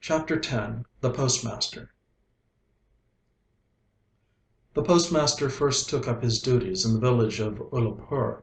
Chapter 10. The Postmaster. The postmaster first took up his duties in the village of Ullapoor.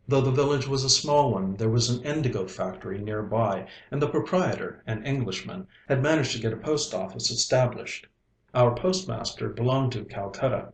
Though the village was a small one, there was an indigo factory near by, and the proprietor, an Englishman, had managed to get a post office established. Our postmaster belonged to Calcutta.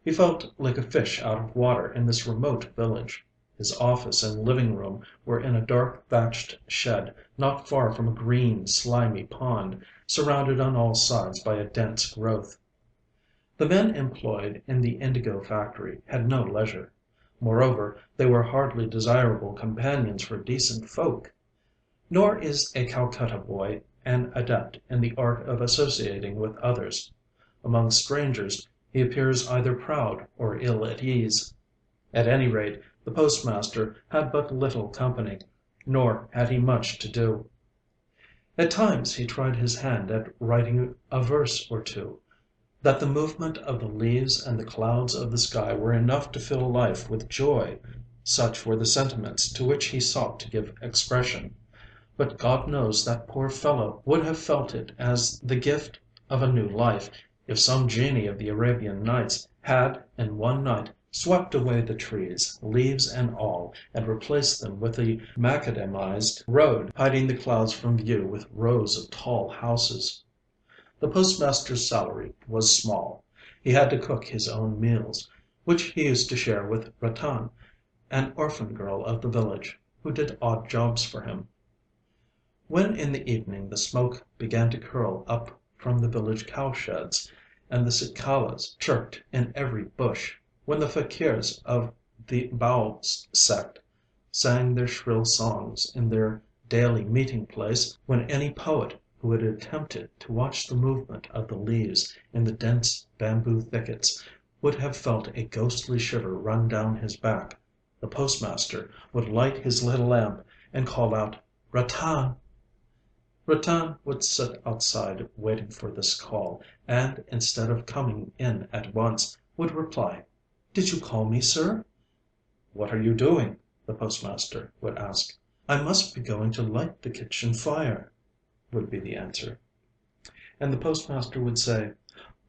He felt like a fish out of water in this remote village. His office and living room were in a dark thatched shed not far from a green, slimy pond, surrounded on all sides by a dense growth. The men employed in the indigo factory had no leisure. Moreover, they were hardly desirable companions for decent folk. Nor is a Calcutta boy an adept in the art of associating with others. Among strangers he appears either proud or ill at ease. At any rate, the postmaster had but little company, nor had he much to do. At times he tried his hand at writing a verse or two. That the movement of the leaves and the clouds of the sky were enough to fill life with joy, such were the sentiments to which he sought to give expression. But God knows that poor fellow would have felt it as the gift of a new life, if some genie of the Arabian Nights had in one night swept away the trees, leaves and all, and replaced them with a macadamized road, hiding the clouds from view with rows of tall houses. The postmaster's salary was small. He had to cook his own meals, which he used to share with Ratan, an orphan girl of the village, who did odd jobs for him. When in the evening the smoke began to curl up from the village cowsheds, and the cicalas chirped in every bush, when the fakirs of the Baal sect sang their shrill songs in their daily meeting place, when any poet who had attempted to watch the movement of the leaves in the dense bamboo thickets would have felt a ghostly shiver run down his back, the postmaster would light his little lamp and call out, "Ratan!" Ratan would sit outside waiting for this call, and instead of coming in at once, would reply, "Did you call me, sir?" "What are you doing?" the postmaster would ask. "I must be going to light the kitchen fire," would be the answer. And the postmaster would say,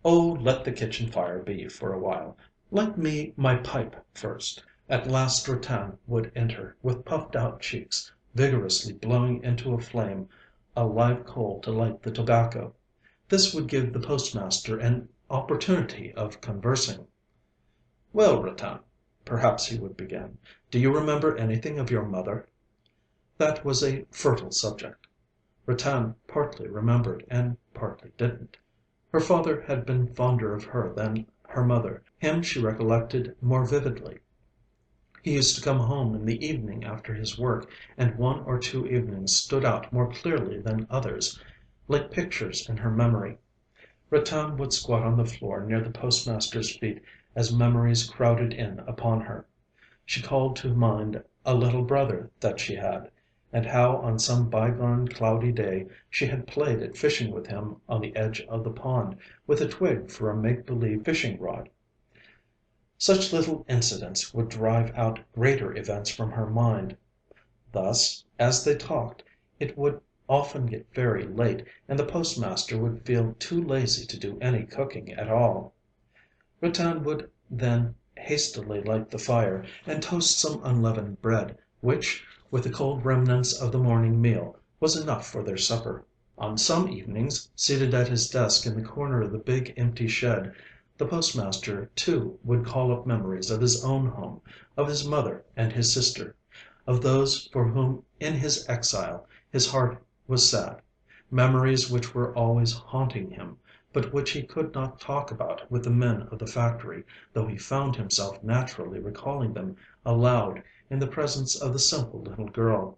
"Oh, let the kitchen fire be for a while. Light me my pipe first." At last Ratan would enter, with puffed out cheeks, vigorously blowing into a flame a live coal to light the tobacco. This would give the postmaster an opportunity of conversing. "Well, Ratan," perhaps he would begin, "do you remember anything of your mother?" That was a fertile subject. Ratan partly remembered and partly didn't. Her father had been fonder of her than her mother. Him she recollected more vividly. He used to come home in the evening after his work, and one or two evenings stood out more clearly than others, like pictures in her memory. Ratan would squat on the floor near the postmaster's feet as memories crowded in upon her. She called to mind a little brother that she had, and how on some bygone cloudy day she had played at fishing with him on the edge of the pond, with a twig for a make-believe fishing rod. Such little incidents would drive out greater events from her mind. Thus, as they talked, it would often get very late, and the postmaster would feel too lazy to do any cooking at all. Ratan would then hastily light the fire, and toast some unleavened bread, which, with the cold remnants of the morning meal, was enough for their supper. On some evenings, seated at his desk in the corner of the big empty shed, the postmaster too would call up memories of his own home, of his mother and his sister, of those for whom in his exile his heart was sad, memories which were always haunting him, but which he could not talk about with the men of the factory, though he found himself naturally recalling them aloud in the presence of the simple little girl.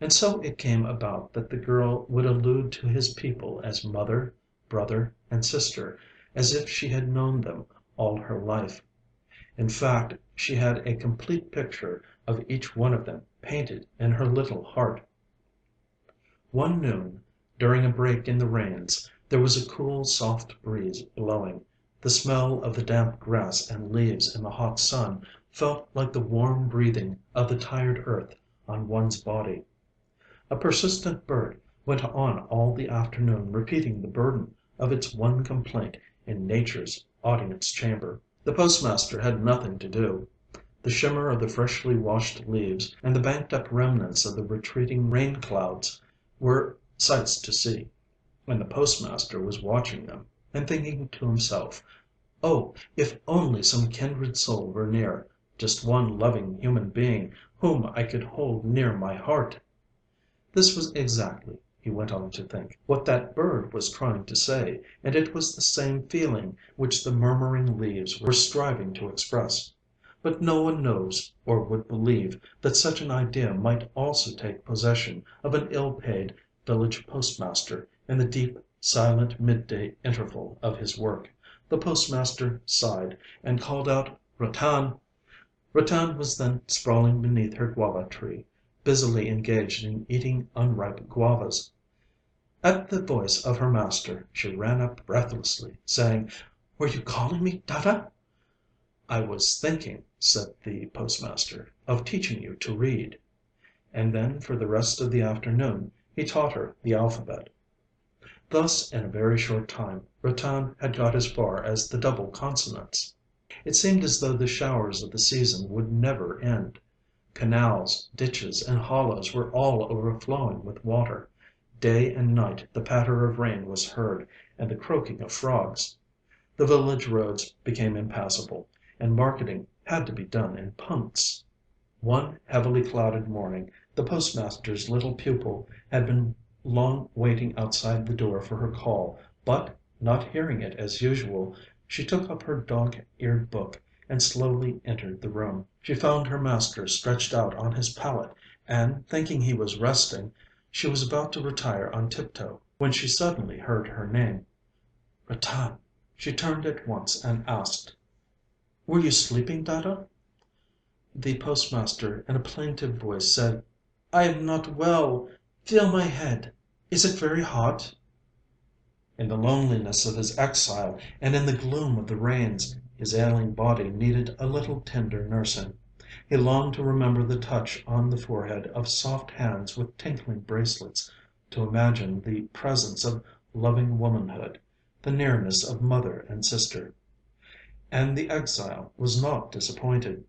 And so it came about that the girl would allude to his people as mother, brother, and sister, as if she had known them all her life. In fact, she had a complete picture of each one of them painted in her little heart. One noon, during a break in the rains, there was a cool, soft breeze blowing. The smell of the damp grass and leaves in the hot sun felt like the warm breathing of the tired earth on one's body. A persistent bird went on all the afternoon repeating the burden of its one complaint in Nature's audience chamber. The postmaster had nothing to do. The shimmer of the freshly washed leaves and the banked up remnants of the retreating rain clouds were sights to see, and the postmaster was watching them, and thinking to himself, "Oh, if only some kindred soul were near, just one loving human being whom I could hold near my heart." This was exactly, he went on to think, what that bird was trying to say, and it was the same feeling which the murmuring leaves were striving to express. But no one knows, or would believe, that such an idea might also take possession of an ill-paid village postmaster in the deep, silent midday interval of his work. The postmaster sighed, and called out "Ratan." Ratan was then sprawling beneath her guava tree, busily engaged in eating unripe guavas. At the voice of her master she ran up breathlessly, saying, "Were you calling me, Dada?" "I was thinking," said the postmaster, "of teaching you to read." And then for the rest of the afternoon he taught her the alphabet. Thus in a very short time Ratan had got as far as the double consonants. It seemed as though the showers of the season would never end. Canals, ditches, and hollows were all overflowing with water. Day and night the patter of rain was heard, and the croaking of frogs. The village roads became impassable, and marketing had to be done in punts. One heavily clouded morning the postmaster's little pupil had been long waiting outside the door for her call, but, not hearing it as usual, she took up her dog-eared book and slowly entered the room. She found her master stretched out on his pallet, and, thinking he was resting, she was about to retire on tiptoe, when she suddenly heard her name. "Ratan." She turned at once and asked, "Were you sleeping, Dada?" The postmaster in a plaintive voice said, "I am not well. Feel my head. Is it very hot?" In the loneliness of his exile and in the gloom of the rains, his ailing body needed a little tender nursing. He longed to remember the touch on the forehead of soft hands with tinkling bracelets, to imagine the presence of loving womanhood, the nearness of mother and sister. And the exile was not disappointed.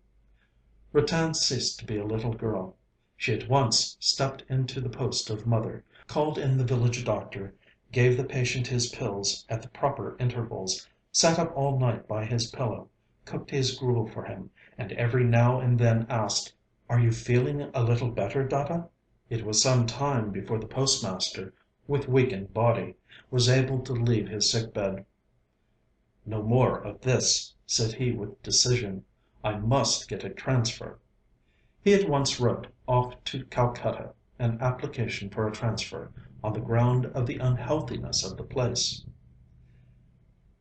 Ratan ceased to be a little girl. She at once stepped into the post of mother, called in the village doctor, gave the patient his pills at the proper intervals, sat up all night by his pillow, cooked his gruel for him, and every now and then asked, "Are you feeling a little better, Dada?" It was some time before the postmaster, with weakened body, was able to leave his sick bed. "No more of this," said he with decision. "I must get a transfer." He at once wrote off to Calcutta an application for a transfer, on the ground of the unhealthiness of the place.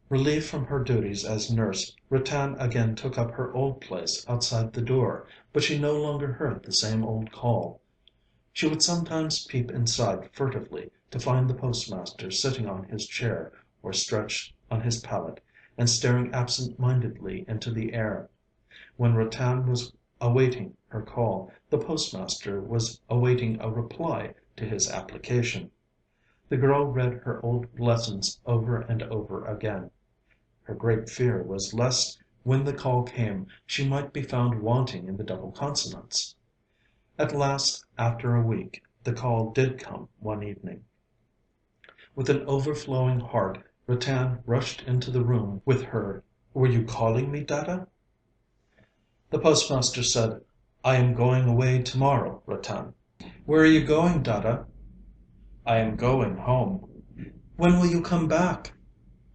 Relieved from her duties as nurse, Ratan again took up her old place outside the door, but she no longer heard the same old call. She would sometimes peep inside furtively to find the postmaster sitting on his chair, or stretched on his pallet, and staring absent-mindedly into the air. When Ratan was awaiting her call, the postmaster was awaiting a reply to his application. The girl read her old lessons over and over again. Her great fear was lest when the call came she might be found wanting in the double consonants. At last, after a week, the call did come one evening. With an overflowing heart, Ratan rushed into the room with her "Were you calling me, Dada?" The postmaster said, "I am going away tomorrow, Ratan." "Where are you going, Dada?" "I am going home." "When will you come back?"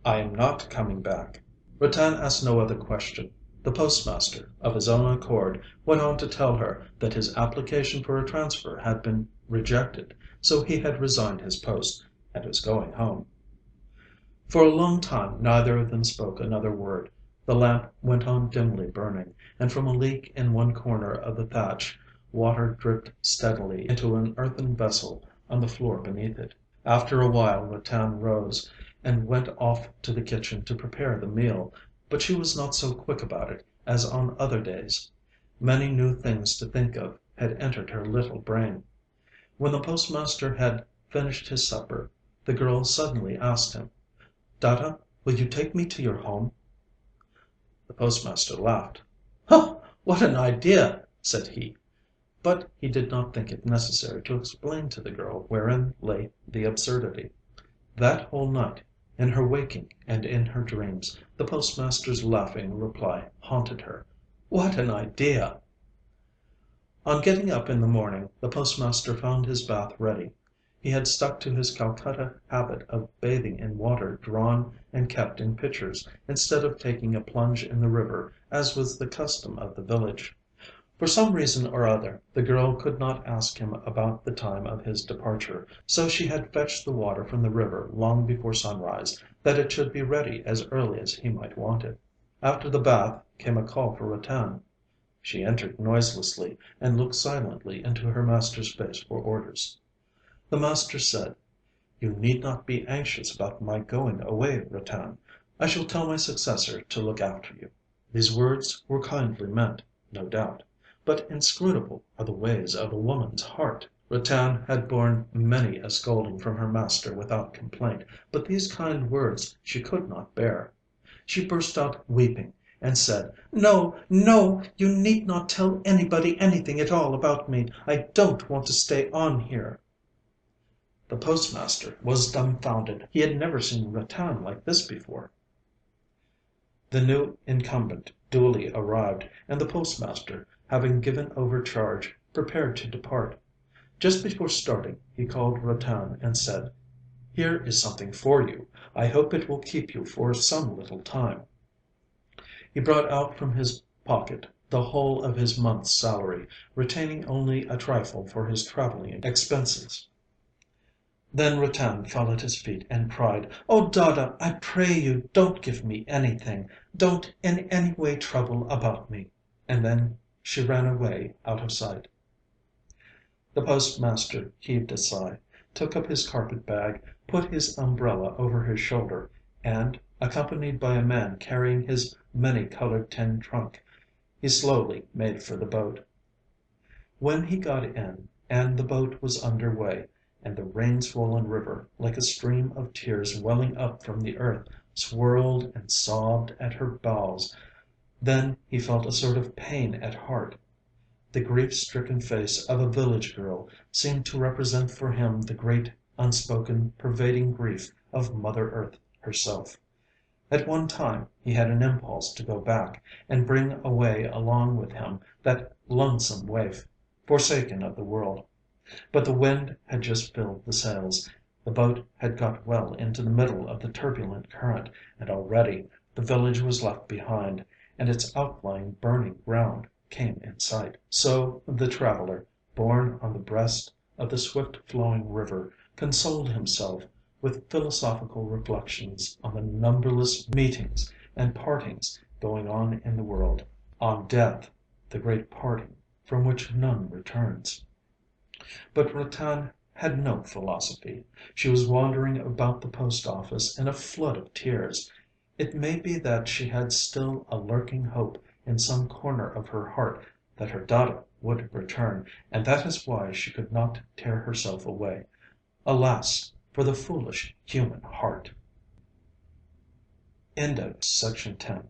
"I am not coming back." Ratan asked no other question. The postmaster, of his own accord, went on to tell her that his application for a transfer had been rejected, so he had resigned his post, and was going home. For a long time neither of them spoke another word. The lamp went on dimly burning, and from a leak in one corner of the thatch, water dripped steadily into an earthen vessel on the floor beneath it. After a while Ratan rose, and went off to the kitchen to prepare the meal, but she was not so quick about it as on other days. Many new things to think of had entered her little brain. When the postmaster had finished his supper, the girl suddenly asked him, "Dada, will you take me to your home?" The postmaster laughed. "Huh, what an idea!" said he. But he did not think it necessary to explain to the girl wherein lay the absurdity. That whole night, in her waking and in her dreams, the postmaster's laughing reply haunted her. "What an idea!" On getting up in the morning, the postmaster found his bath ready. He had stuck to his Calcutta habit of bathing in water drawn and kept in pitchers, instead of taking a plunge in the river as was the custom of the village. For some reason or other, the girl could not ask him about the time of his departure, so she had fetched the water from the river long before sunrise, that it should be ready as early as he might want it. After the bath came a call for Ratan. She entered noiselessly, and looked silently into her master's face for orders. The master said, "You need not be anxious about my going away, Ratan. I shall tell my successor to look after you." These words were kindly meant, no doubt, but inscrutable are the ways of a woman's heart. Ratan had borne many a scolding from her master without complaint, but these kind words she could not bear. She burst out weeping, and said, "No, no, you need not tell anybody anything at all about me. I don't want to stay on here." The postmaster was dumbfounded. He had never seen Ratan like this before. The new incumbent duly arrived, and the postmaster, having given over charge, prepared to depart. Just before starting, he called Ratan and said, "Here is something for you. I hope it will keep you for some little time." He brought out from his pocket the whole of his month's salary, retaining only a trifle for his travelling expenses. Then Ratan fell at his feet and cried, "Oh, Dada, I pray you, don't give me anything. Don't in any way trouble about me." And then she ran away out of sight. The postmaster heaved a sigh, took up his carpet bag, put his umbrella over his shoulder, and, accompanied by a man carrying his many-coloured tin trunk, he slowly made for the boat. When he got in, and the boat was under way, and the rain-swollen river, like a stream of tears welling up from the earth, swirled and sobbed at her bows, then he felt a sort of pain at heart. The grief-stricken face of a village girl seemed to represent for him the great, unspoken, pervading grief of Mother Earth herself. At one time he had an impulse to go back, and bring away along with him that lonesome waif, forsaken of the world. But the wind had just filled the sails, the boat had got well into the middle of the turbulent current, and already the village was left behind, and its outlying burning ground came in sight. So the traveller, borne on the breast of the swift flowing river, consoled himself with philosophical reflections on the numberless meetings and partings going on in the world, on death, the great parting from which none returns. But Ratan had no philosophy. She was wandering about the post office in a flood of tears. It may be that she had still a lurking hope in some corner of her heart that her Dada would return, and that is why she could not tear herself away. Alas, for the foolish human heart! Section 10.